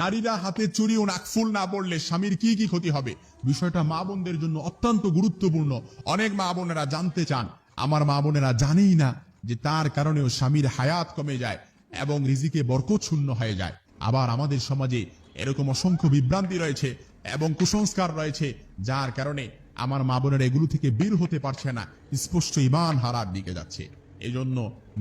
নারীরা হাতে চুড়ি ও নাকফুল না পড়লে স্বামীর কি কি ক্ষতি হবে, বিষয়টা মা বোনদের জন্য অত্যন্ত গুরুত্বপূর্ণ। অনেক মা বোনেরা জানতে চান, আমার মা বোনেরা জানেই না যে তার কারণেও স্বামীর হায়াত কমে যায় এবং রিজিকে বরকত শূন্য হয়ে যায়। আবার আমাদের সমাজে এরকম অসংখ্য বিভ্রান্তি রয়েছে এবং কুসংস্কার রয়েছে, যার কারণে আমার মা বোনেরা এগুলো থেকে বের হতে পারছে না, স্পষ্ট ঈমান হারার দিকে যাচ্ছে। এজন্য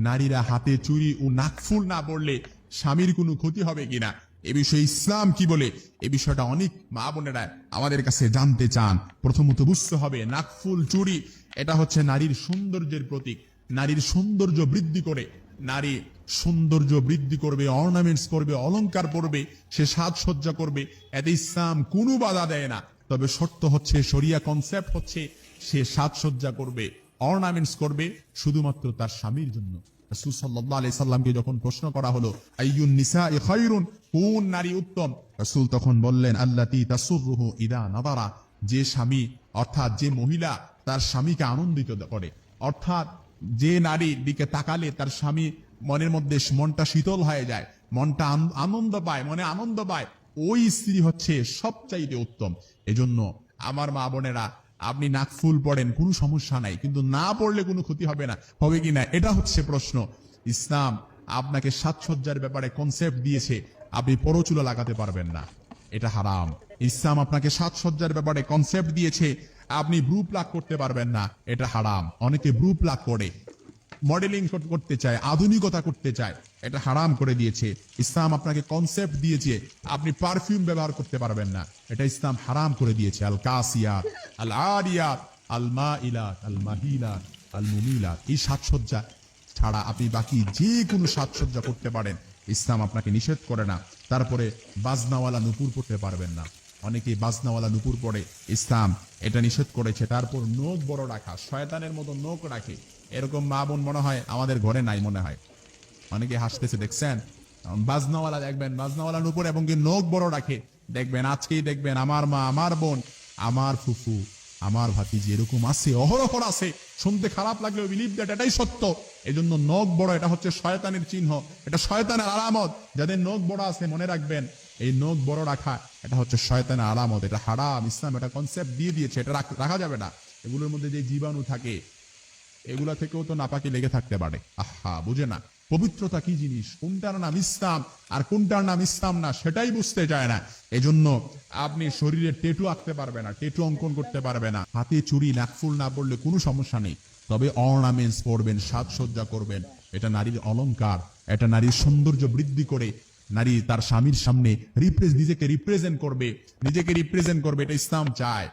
নারীরা হাতে চুড়ি ও নাকফুল না পড়লে স্বামীর কোনো ক্ষতি হবে কিনা, এ বিষয়ে ইসলাম কি বলে, এ বিষয়টা অনেক মা বোনেরা আমাদের কাছে জানতে চান। প্রথমত বুঝতে হবে, নাকফুল চুড়ি এটা হচ্ছে নারীর সৌন্দর্যের প্রতীক। নারীর সৌন্দর্য বৃদ্ধি করে, নারী সৌন্দর্য বৃদ্ধি করবে, অর্নামেন্টস করবে, অলংকার পরবে, সে সাজসজ্জা করবে, এতে ইসলাম কোনো বাধা দেয় না। তবে শর্ত হচ্ছে, শরিয়া কনসেপ্ট হচ্ছে, সে সাজসজ্জা করবে, অর্নামেন্টস করবে শুধুমাত্র তার স্বামীর জন্য। রাসূল সাল্লাল্লাহু আলাইহি সাল্লামকে যখন প্রশ্ন করা হলো, আইয়ুন নিসাই খায়রুন, কোন নারী উত্তম, রাসূল তখন বললেন, আল্লাতী তাসুররুহু ইদা নাদারা, যে স্বামী অর্থাৎ যে মহিলা তার স্বামীকে আনন্দিত করে, অর্থাৎ যে নারীর দিকে তাকালে তার স্বামী মনের মধ্যে মনটা শীতল হয়ে যায়, মনটা আনন্দ পায়, মনে আনন্দ পায়, ওই স্ত্রী হচ্ছে সবচাইতে উত্তম। এজন্য আমার মা বোনেরা, আপনি নাকফুল পড়েন কোনো সমস্যা নাই, কিন্তু না পড়লে কোনো ক্ষতি হবে না, হবে কিনা এটা হচ্ছে প্রশ্ন। ইসলাম আপনাকে সাজসজ্জার ব্যাপারে কনসেপ্ট দিয়েছে, আপনি পরচুলা লাগাতে পারবেন না, এটা হারাম। ইসলাম আপনাকে সাজসজ্জার ব্যাপারে কনসেপ্ট দিয়েছে, আপনি ব্রু প্লাগ করতে পারবেন না, এটা হারাম। অনেকে ব্রু প্লাগ করে, মডেলিং করতে চায়, আধুনিকতা করতে চায়, এটা হারাম করে দিয়েছে। ইসলাম আপনাকে কনসেপ্ট দিয়েছে, আপনি পারফিউম ব্যবহার করতে পারবেন না, এটা ইসলাম হারাম করে দিয়েছে। আল কাসিয়াত, আল আরিয়াত, আল মাইলাত, আল মাহিলাত, আল মুমিলাত, এই সাজসজ্জা ছাড়া আপনি বাকি যে কোনো সাজসজ্জা করতে পারেন, ইসলাম আপনাকে নিষেধ করে না। তারপরে বাজনাওয়ালা নুপুর পড়তে পারবেন না, অনেকে বাজনাওয়ালা নুপুর পড়ে, ইসলাম এটা নিষেধ করেছে। তারপর নখ বড় রাখা, শয়তানের মতো নখ রাখে, এরকম মা বোন মনে হয় আমাদের ঘরে নাই, মনে হয় অনেকে হাসতেছে, দেখছেন বাজনাওয়ালা, দেখবেন বাজনাওয়ালা নুপুর এবং কি নখ বড় রাখে, দেখবেন আজকেই দেখবেন আমার মা, আমার বোন, আমার ফুফু, আমার ভাতিজি এরকম আছে, অহরহ আছে। শুনতে খারাপ লাগলেও বিলিভ দ্যাট এটাই সত্য। এজন্য নখ বড়, এটা হচ্ছে শয়তানের চিহ্ন, এটা শয়তানের আলামত। যাদের নখ বড় আছে মনে রাখবেন, এই নখ বড় রাখা এটা হচ্ছে শয়তানের আলামত, এটা হারাম। ইসলাম এটা কনসেপ্ট দিয়ে দিয়েছে, এটা রাখা যাবে না। এগুলোর মধ্যে যে জীবাণু থাকে এগুলা থেকেও তো নাপাকি লেগে থাকতে পারে। আহা, বুঝে না পবিত্রতা কি জিনিস, কোনটার নাম ইসলাম আর কোনটার নাম ইসলাম না, সেটাই বুঝতে চায় না। এজন্য আপনি শরীরে টেটু আঁকতে পারবে না, টেটু অঙ্কন করতে পারবে না, হাতে চুড়ি নাকফুল না পড়লে কোনো সমস্যা নেই, তবে অর্নামেন্টস পরবেন, সাজসজ্জা করবেন, এটা নারীর অলংকার, এটা নারীর সৌন্দর্য বৃদ্ধি করে, নারী তার স্বামীর সামনে নিজেকে রিপ্রেজেন্ট করবে, এটা ইসলাম চায়।